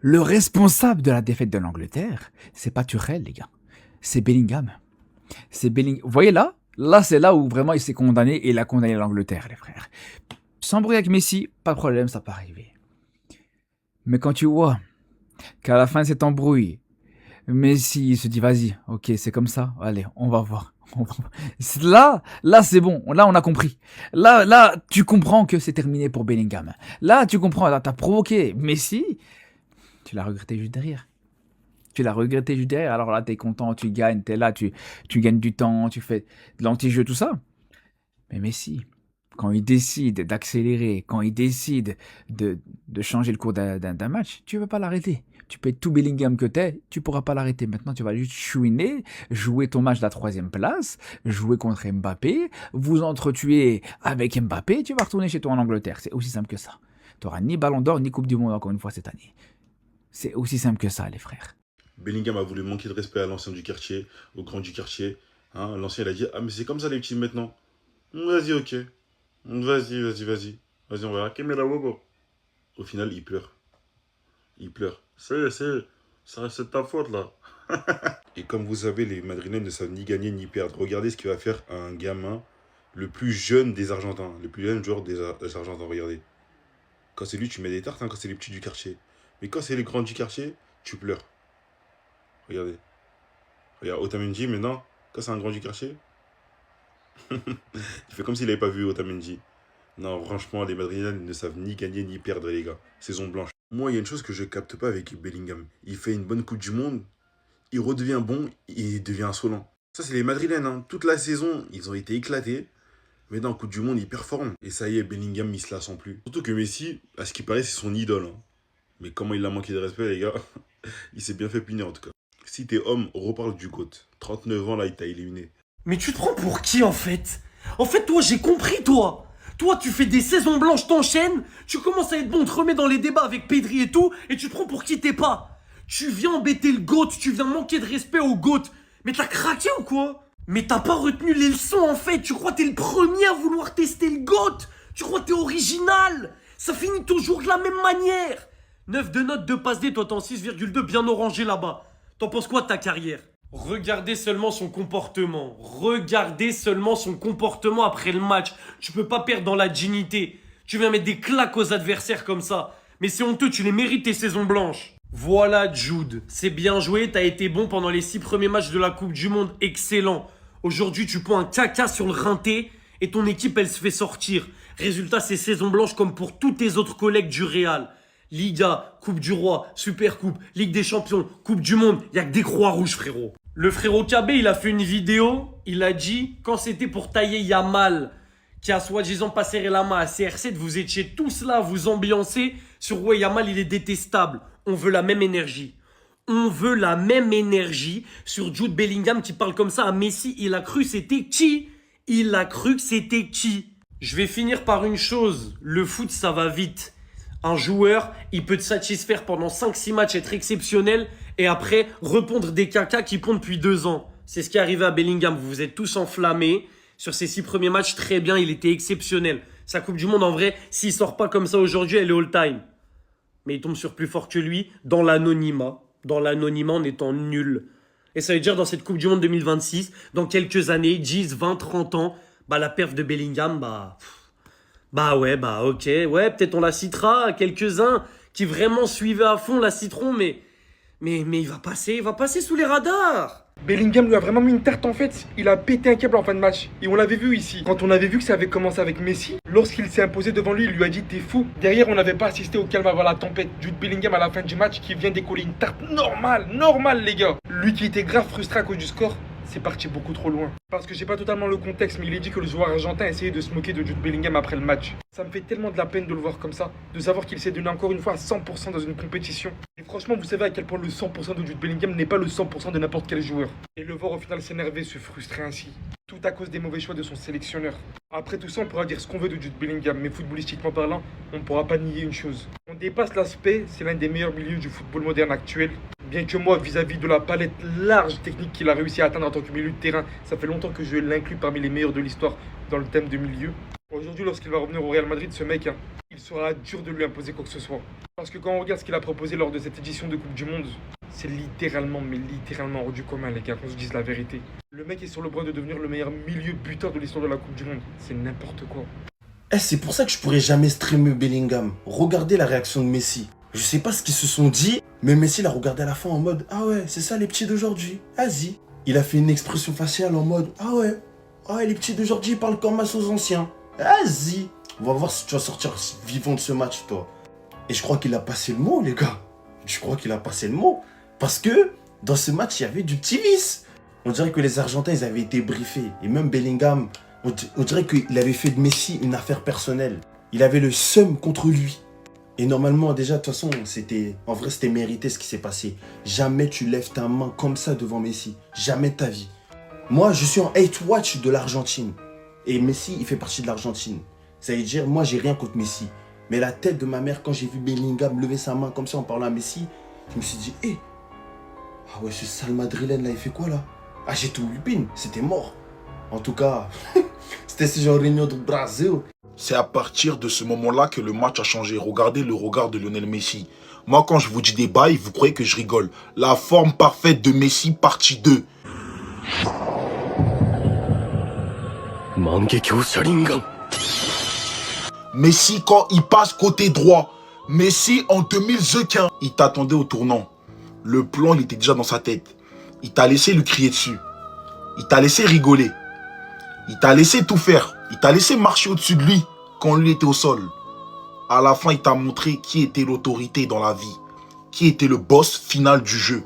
Le responsable de la défaite de l'Angleterre, c'est pas Tuchel, les gars. C'est Bellingham. C'est Bellingham. Vous voyez là? Là, c'est là où vraiment il s'est condamné et il a condamné l'Angleterre, les frères. S'embrouiller avec Messi, pas de problème, ça peut arriver. Mais quand tu vois qu'à la fin de cette embrouille, Messi se dit vas-y, ok, c'est comme ça, allez, on va voir. Là, c'est bon. Là, on a compris. Là, tu comprends que c'est terminé pour Bellingham. Là, tu comprends. Là, t'as provoqué Messi. Tu l'as regretté juste derrière. Tu l'as regretté juste derrière. Alors là, t'es content, tu gagnes, t'es là, tu gagnes du temps, tu fais de l'anti-jeu, tout ça. Mais Messi, quand il décide d'accélérer, quand il décide de changer le cours d'un match, tu ne peux pas l'arrêter. Tu peux être tout Bellingham que t'es, tu pourras pas l'arrêter. Maintenant, tu vas juste chouiner, jouer ton match de la 3e place, jouer contre Mbappé, vous entretuer avec Mbappé, tu vas retourner chez toi en Angleterre. C'est aussi simple que ça. Tu n'auras ni Ballon d'Or, ni Coupe du Monde encore une fois cette année. C'est aussi simple que ça, les frères. Bellingham a voulu manquer de respect à l'ancien du quartier, au grand du quartier. Hein, l'ancien, il a dit « Ah, mais c'est comme ça les petits maintenant. Vas-y, ok. Vas-y. Vas-y, on verra. Qu'est-ce que Au final, il pleure. Il pleure. Ça reste de ta faute, là. Et comme vous savez, les Madrilènes ne savent ni gagner ni perdre. Regardez ce qu'il va faire à un gamin, le plus jeune des Argentins, le plus jeune joueur des Argentins. Regardez. Quand c'est lui, tu mets des tartes, hein, quand c'est les petits du quartier. Mais quand c'est les grands du quartier, tu pleures. Regardez. Regarde, Otamendi, maintenant, quand c'est un grand du quartier, il fait comme s'il n'avait pas vu Otamendi. Non, franchement, les Madrilènes ne savent ni gagner ni perdre, les gars. Saison blanche. Moi, il y a une chose que je capte pas avec Bellingham. Il fait une bonne Coupe du Monde, il redevient bon, il devient insolent. Ça, c'est les Madrilènes, hein. Toute la saison, ils ont été éclatés. Mais dans la Coupe du Monde, il performe. Et ça y est, Bellingham, il se la sent plus. Surtout que Messi, à ce qui paraît, c'est son idole. Hein. Mais comment il a manqué de respect, les gars. Il s'est bien fait punir, en tout cas. Si t'es homme, reparle du GOAT. 39 ans, là, il t'a éliminé. Mais tu te prends pour qui en fait? En fait, toi, j'ai compris, toi. Toi, tu fais des saisons blanches, t'enchaînes, tu commences à être bon, te remets dans les débats avec Pedri et tout, et tu te prends pour qui t'es pas. Tu viens embêter le GOAT, tu viens manquer de respect au GOAT. Mais t'as craqué ou quoi? Mais t'as pas retenu les leçons en fait, tu crois que t'es le premier à vouloir tester le GOAT? Tu crois que t'es original? Ça finit toujours de la même manière. 9 de notes, 2 passes D, toi t'es en 6,2 bien orangé là-bas. T'en penses quoi de ta carrière? Regardez seulement son comportement. Regardez seulement son comportement après le match. Tu peux pas perdre dans la dignité. Tu viens mettre des claques aux adversaires comme ça. Mais c'est honteux, tu les mérites tes saisons blanches. Voilà Jude, c'est bien joué, t'as été bon pendant les 6 premiers matchs de la Coupe du Monde, excellent. Aujourd'hui tu prends un caca sur le rinté et ton équipe elle se fait sortir. Résultat c'est saison blanche comme pour tous tes autres collègues du Real. Liga, Coupe du Roi, Super Coupe, Ligue des Champions, Coupe du Monde, y a que des croix rouges frérot. Le frérot KB il a fait une vidéo, il a dit quand c'était pour tailler Yamal qui a soi-disant pas serré la main à CR7, vous étiez tous là à vous ambiancer sur ouais Yamal il est détestable. On veut la même énergie. On veut la même énergie sur Jude Bellingham qui parle comme ça à Messi. Il a cru c'était qui? Il a cru que c'était qui? Je vais finir par une chose. Le foot, ça va vite. Un joueur, il peut te satisfaire pendant 5-6 matchs, être exceptionnel, et après, répondre des cacas qui pondent depuis 2 ans. C'est ce qui est arrivé à Bellingham. Vous vous êtes tous enflammés. Sur ses 6 premiers matchs, très bien, il était exceptionnel. Sa Coupe du Monde, en vrai, s'il sort pas comme ça aujourd'hui, elle est all-time. Mais il tombe sur plus fort que lui, dans l'anonymat. Dans l'anonymat en étant nul. Et ça veut dire, dans cette Coupe du Monde 2026, dans quelques années, 10, 20, 30 ans, bah la perf de Bellingham, ok, ouais, peut-être on la citera, quelques-uns qui vraiment suivaient à fond la citeront, mais il va passer sous les radars. Bellingham lui a vraiment mis une tarte en fait, il a pété un câble en fin de match. Et on l'avait vu ici, quand on avait vu que ça avait commencé avec Messi, lorsqu'il s'est imposé devant lui, il lui a dit t'es fou. Derrière on n'avait pas assisté au calme avant la tempête. Jude Bellingham à la fin du match qui vient décoller une tarte normale les gars. Lui qui était grave frustré à cause du score, c'est parti beaucoup trop loin. Parce que j'ai pas totalement le contexte, mais il est dit que le joueur argentin a essayé de se moquer de Jude Bellingham après le match. Ça me fait tellement de la peine de le voir comme ça, de savoir qu'il s'est donné encore une fois à 100% dans une compétition. Et franchement, vous savez à quel point le 100% de Jude Bellingham n'est pas le 100% de n'importe quel joueur. Et le voir au final s'énerver, se frustrer ainsi. Tout à cause des mauvais choix de son sélectionneur. Après tout ça, on pourra dire ce qu'on veut de Jude Bellingham, mais footballistiquement parlant, on ne pourra pas nier une chose. On dépasse l'aspect, c'est l'un des meilleurs milieux du football moderne actuel. Bien que moi, vis-à-vis de la palette large technique qu'il a réussi à atteindre en tant que milieu de terrain, ça fait longtemps que je l'inclus parmi les meilleurs de l'histoire dans le thème de milieu. Aujourd'hui, lorsqu'il va revenir au Real Madrid, ce mec, il il sera dur de lui imposer quoi que ce soit. Parce que quand on regarde ce qu'il a proposé lors de cette édition de Coupe du Monde, c'est littéralement, mais littéralement hors du commun, les gars, qu'on se dise la vérité. Le mec est sur le point de devenir le meilleur milieu buteur de l'histoire de la Coupe du Monde. C'est n'importe quoi. Eh, c'est pour ça que je pourrais jamais streamer Bellingham. Regardez la réaction de Messi. Je sais pas ce qu'ils se sont dit, mais Messi l'a regardé à la fin en mode « Ah ouais, c'est ça les petits d'aujourd'hui, vas-y ». Il a fait une expression faciale en mode « Ah ouais, les petits d'aujourd'hui ils parlent comme aux anciens, vas-y ». On va voir si tu vas sortir vivant de ce match, toi. Et je crois qu'il a passé le mot, les gars. Je crois qu'il a passé le mot. Parce que dans ce match, il y avait du petit vice. On dirait que les Argentins, ils avaient été briefés. Et même Bellingham, on dirait qu'il avait fait de Messi une affaire personnelle. Il avait le seum contre lui. Et normalement, déjà, de toute façon, en vrai, c'était mérité ce qui s'est passé. Jamais tu lèves ta main comme ça devant Messi. Jamais de ta vie. Moi, je suis en hate watch de l'Argentine. Et Messi, il fait partie de l'Argentine. Ça veut dire, moi, j'ai rien contre Messi. Mais la tête de ma mère, quand j'ai vu Bellingham lever sa main comme ça en parlant à Messi, je me suis dit, ah ouais, ce sale madrilène là, il fait quoi là? Ah, j'ai tout lupine, c'était mort. En tout cas, c'était ce genre de réunion du Brésil. C'est à partir de ce moment-là que le match a changé. Regardez le regard de Lionel Messi. Moi, quand je vous dis des bails, vous croyez que je rigole. La forme parfaite de Messi, partie 2. Messi, quand il passe côté droit. Messi, en 2015, il t'attendait au tournant. Le plan, il était déjà dans sa tête. Il t'a laissé lui crier dessus. Il t'a laissé rigoler. Il t'a laissé tout faire. Il t'a laissé marcher au-dessus de lui quand lui était au sol. À la fin, il t'a montré qui était l'autorité dans la vie. Qui était le boss final du jeu.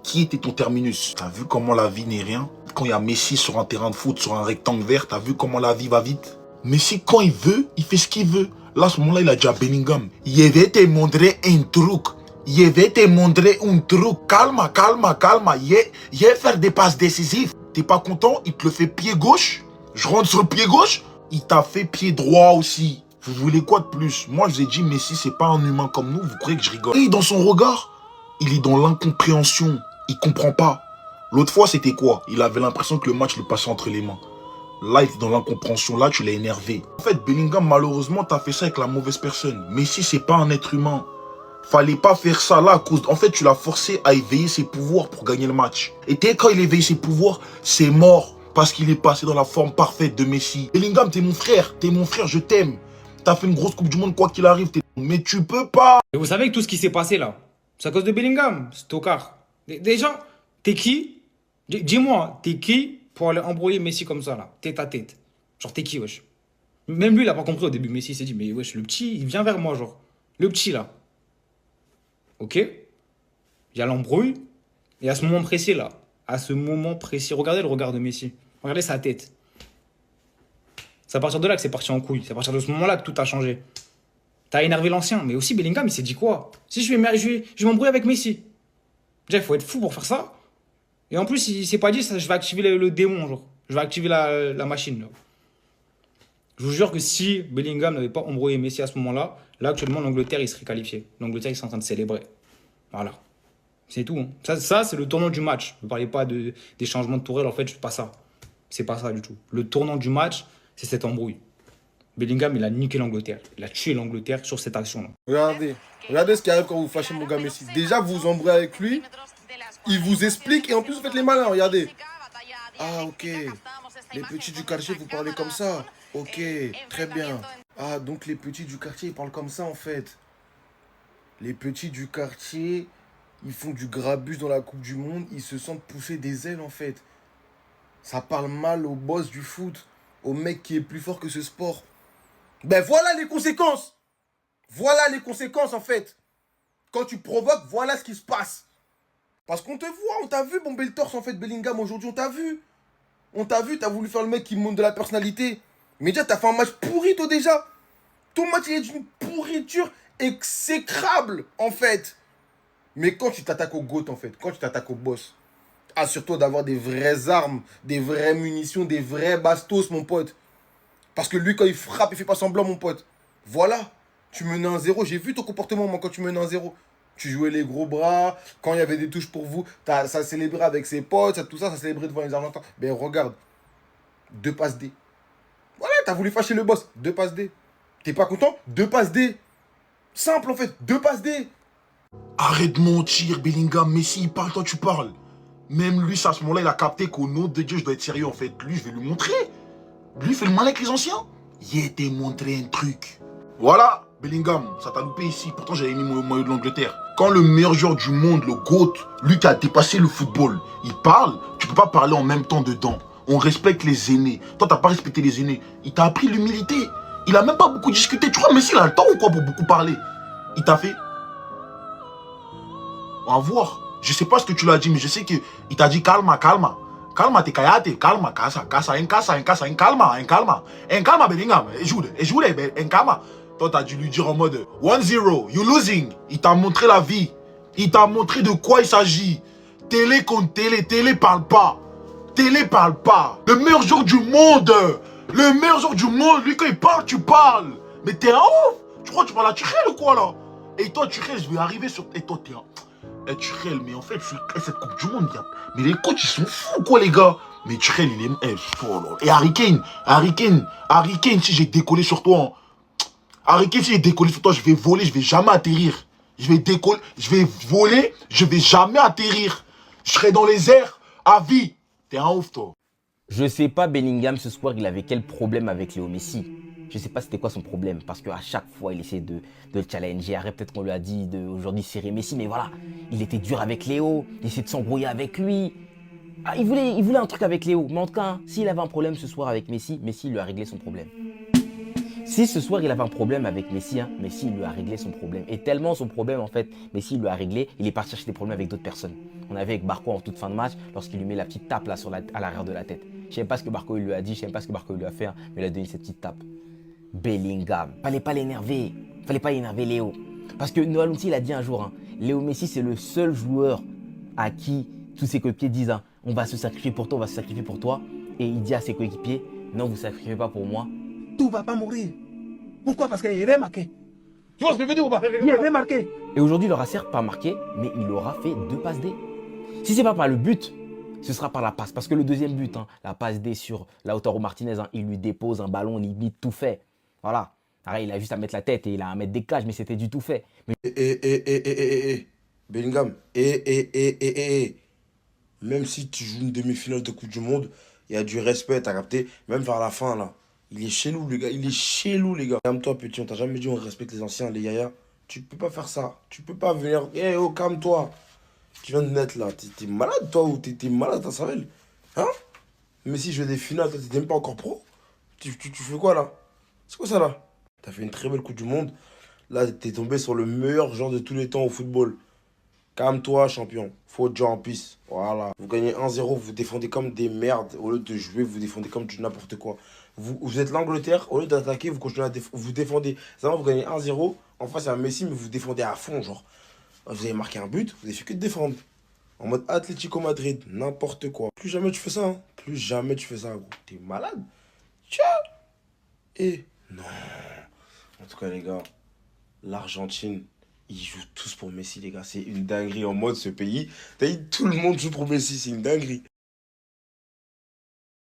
Qui était ton terminus. T'as vu comment la vie n'est rien? Quand il y a Messi sur un terrain de foot, sur un rectangle vert, t'as vu comment la vie va vite? Messi, quand il veut, il fait ce qu'il veut. Là, à ce moment-là, il a dit à Bellingham, je vais te montrer un truc. Je vais te montrer un truc. Calma. Je vais faire des passes décisives. T'es pas content? Il te le fait pied gauche. Je rentre sur le pied gauche. Il t'a fait pied droit aussi. Vous voulez quoi de plus? Moi, je vous ai dit, Messi, c'est pas un humain comme nous. Vous croyez que je rigole? Et dans son regard, il est dans l'incompréhension. Il comprend pas. L'autre fois, c'était quoi? Il avait l'impression que le match lui passait entre les mains. Là, il est dans l'incompréhension. Là, tu l'as énervé. En fait, Bellingham, malheureusement, t'as fait ça avec la mauvaise personne. Messi, c'est pas un être humain. Fallait pas faire ça là à cause... En fait, tu l'as forcé à éveiller ses pouvoirs pour gagner le match. Et dès quand il éveille ses pouvoirs, c'est mort. Parce qu'il est passé dans la forme parfaite de Messi. Bellingham, t'es mon frère, je t'aime. T'as fait une grosse Coupe du Monde, quoi qu'il arrive. Mais tu peux pas. Et vous savez que tout ce qui s'est passé là, c'est à cause de Bellingham, ce tocard. Déjà, t'es qui? Dis-moi, t'es qui pour aller embrouiller Messi comme ça là, tête à tête? Genre, t'es qui, wesh? Même lui, il a pas compris au début. Messi s'est dit, mais wesh, le petit, il vient vers moi, genre. Le petit là. Ok? Il y a l'embrouille. Et à ce moment précis là, regardez le regard de Messi. Regardez sa tête. C'est à partir de là que c'est parti en couille. C'est à partir de ce moment-là que tout a changé. T'as énervé l'ancien. Mais aussi, Bellingham, il s'est dit quoi? Si je vais m'embrouiller avec Messi. Déjà, il faut être fou pour faire ça. Et en plus, il s'est pas dit, ça, je vais activer le démon, genre. Je vais activer la machine, là. Je vous jure que si Bellingham n'avait pas embrouillé Messi à ce moment-là, là, actuellement, l'Angleterre, il serait qualifié. L'Angleterre, ils sont en train de célébrer. Voilà. C'est tout. Hein. Ça c'est le tournant du match. Ne parlez pas des changements de tourelle, en fait, c'est pas ça. C'est pas ça du tout. Le tournant du match, c'est cette embrouille. Bellingham, il a niqué l'Angleterre. Il a tué l'Angleterre sur cette action-là. Regardez ce qui arrive quand vous fâchez mon gars Messi. Déjà, vous vous embrouillez avec lui, il vous explique et en plus, vous faites les malins, regardez. Ah, ok. Les petits du quartier, vous parlez comme ça. Ok, très bien. Ah, donc les petits du quartier, ils parlent comme ça, en fait. Les petits du quartier, ils font du grabuge dans la Coupe du Monde, ils se sentent pousser des ailes, en fait. Ça parle mal au boss du foot, au mec qui est plus fort que ce sport. Ben voilà les conséquences. Voilà les conséquences, en fait. Quand tu provoques, voilà ce qui se passe. Parce qu'on te voit, on t'a vu bomber le torse, en fait, Bellingham, aujourd'hui, on t'a vu. On t'a vu, t'as voulu faire le mec qui monte de la personnalité. Mais déjà, t'as fait un match pourri, toi, déjà. Ton match, il est d'une pourriture exécrable, en fait. Mais quand tu t'attaques au GOAT, en fait, quand tu t'attaques au boss, assure-toi d'avoir des vraies armes, des vraies munitions, des vrais bastos, mon pote. Parce que lui, quand il frappe, il fait pas semblant, mon pote. Voilà, tu menais 1-0. J'ai vu ton comportement, moi, quand tu menais 1-0. Tu jouais les gros bras. Quand il y avait des touches pour vous, ça célébrait avec ses potes, tout ça, ça célébrait devant les Argentins. Ben regarde, 2 passes D. Voilà, t'as voulu fâcher le boss. 2 passes D. T'es pas content? 2 passes D. Simple en fait, 2 passes D. Arrête de mentir, Bellingham. Messi, il parle, toi, tu parles. Même lui, à ce moment-là, il a capté qu'au nom de Dieu, je dois être sérieux, en fait. Lui, je vais lui montrer. Lui, il fait le malin avec les anciens. Il t'a montré un truc. Voilà, Bellingham, ça t'a loupé ici. Pourtant, j'avais mis mon maillot de l'Angleterre. Quand le meilleur joueur du monde, le GOAT, lui qui a dépassé le football, il parle, tu peux pas parler en même temps dedans. On respecte les aînés. Toi, t'as pas respecté les aînés. Il t'a appris l'humilité. Il a même pas beaucoup discuté. Tu crois, Messi, il a le temps ou quoi pour beaucoup parler? Il t'a fait... On va voir. Je sais pas ce que tu l'as dit, mais je sais qu'il t'a dit calma, calma. Calma, te callate, calma, casa, calma, Bellingham. Joue, calma. Toi, t'as dû lui dire en mode 1-0, you losing. Il t'a montré la vie. Il t'a montré de quoi il s'agit. Télé contre télé, télé parle pas. Télé parle pas. Le meilleur joueur du monde. Le meilleur joueur du monde, lui, quand il parle, tu parles. Mais t'es un ouf. Tu crois que tu parles à Tuchel ou quoi, là? Et toi, Tuchel, je vais arriver sur... Et toi, t'es un... Tuchel, mais en fait, cette Coupe du Monde, mais les coachs, ils sont fous, quoi, les gars. Mais Tuchel, il est... Et Harry Kane, si j'ai décollé sur toi, hein. Harry Kane, si j'ai décollé sur toi, je vais voler, je vais jamais atterrir. Je vais décoller, je vais voler, je vais jamais atterrir. Je serai dans les airs à vie. T'es un ouf, toi. Je sais pas, Bellingham, ce soir, il avait quel problème avec Léo Messi. Je sais pas c'était quoi son problème, parce qu'à chaque fois, il essaie de le challenger. Arrête, peut-être qu'on lui a dit aujourd'hui serrer Messi, mais voilà. Il était dur avec Léo, il essayait de s'embrouiller avec lui. Ah, il voulait un truc avec Léo. Mais en tout cas, hein, s'il avait un problème ce soir avec Messi, Messi lui a réglé son problème. Si ce soir, il avait un problème avec Messi, hein, Messi lui a réglé son problème. Et tellement son problème, en fait, Messi lui a réglé, il est parti chercher des problèmes avec d'autres personnes. On avait avec Barco en toute fin de match, lorsqu'il lui met la petite tape là à l'arrière de la tête. Je sais pas ce que Barco il lui a dit, je sais pas ce que Barco lui a fait, hein, mais il a donné cette petite tape. Bellingham, fallait pas l'énerver Léo. Parce que Noël Umti, il a dit un jour, hein, Léo Messi, c'est le seul joueur à qui tous ses coéquipiers disent, hein, on va se sacrifier pour toi, on va se sacrifier pour toi. Et il dit à ses coéquipiers, non, vous ne sacrifiez pas pour moi. Tu vas pas mourir. Pourquoi? Parce qu'il avait marqué. Tu vois ce que je veux dire ou pas? Il avait marqué. Et aujourd'hui, il aura certes pas marqué, mais il aura fait 2 passes D. Si c'est pas par le but, ce sera par la passe. Parce que le deuxième but, hein, la passe D sur Lautaro Martinez, hein, il lui dépose un ballon, limite tout fait. Voilà. Alors, il a juste à mettre la tête et il a à mettre des cages, mais c'était du tout fait. Mais... Bellingham, même si tu joues une demi-finale de Coupe du Monde, il y a du respect, t'as capté? Même vers la fin, là. Il est chez nous, les gars. Il est chez nous, les gars. Calme-toi, petit. On t'a jamais dit on respecte les anciens, les yaya. Tu peux pas faire ça. Tu peux pas venir. Eh, oh, calme-toi. Tu viens de naître, là. T'es malade, toi, ou t'es malade, ta cervelle? Hein? Mais si je fais des finales, toi, t'es même pas encore pro? Tu fais quoi, là? C'est quoi ça, là? T'as fait une très belle Coupe du Monde. Là, t'es tombé sur le meilleur joueur de tous les temps au football. Calme-toi, champion. Faut jouer en piste. Voilà. Vous gagnez 1-0, vous défendez comme des merdes. Au lieu de jouer, vous défendez comme du n'importe quoi. Vous êtes l'Angleterre, au lieu d'attaquer, vous continuez à vous défendez. Ça va, vous gagnez 1-0. En face, il y a Messi, mais vous défendez à fond, genre. Vous avez marqué un but, vous n'avez fait que de défendre. En mode Atlético Madrid, n'importe quoi. Plus jamais tu fais ça, hein. Plus jamais tu fais ça, gros. T'es malade. Tiens. Et non. En tout cas, les gars, l'Argentine, ils jouent tous pour Messi, les gars. C'est une dinguerie en mode ce pays. T'as dit, tout le monde joue pour Messi, c'est une dinguerie.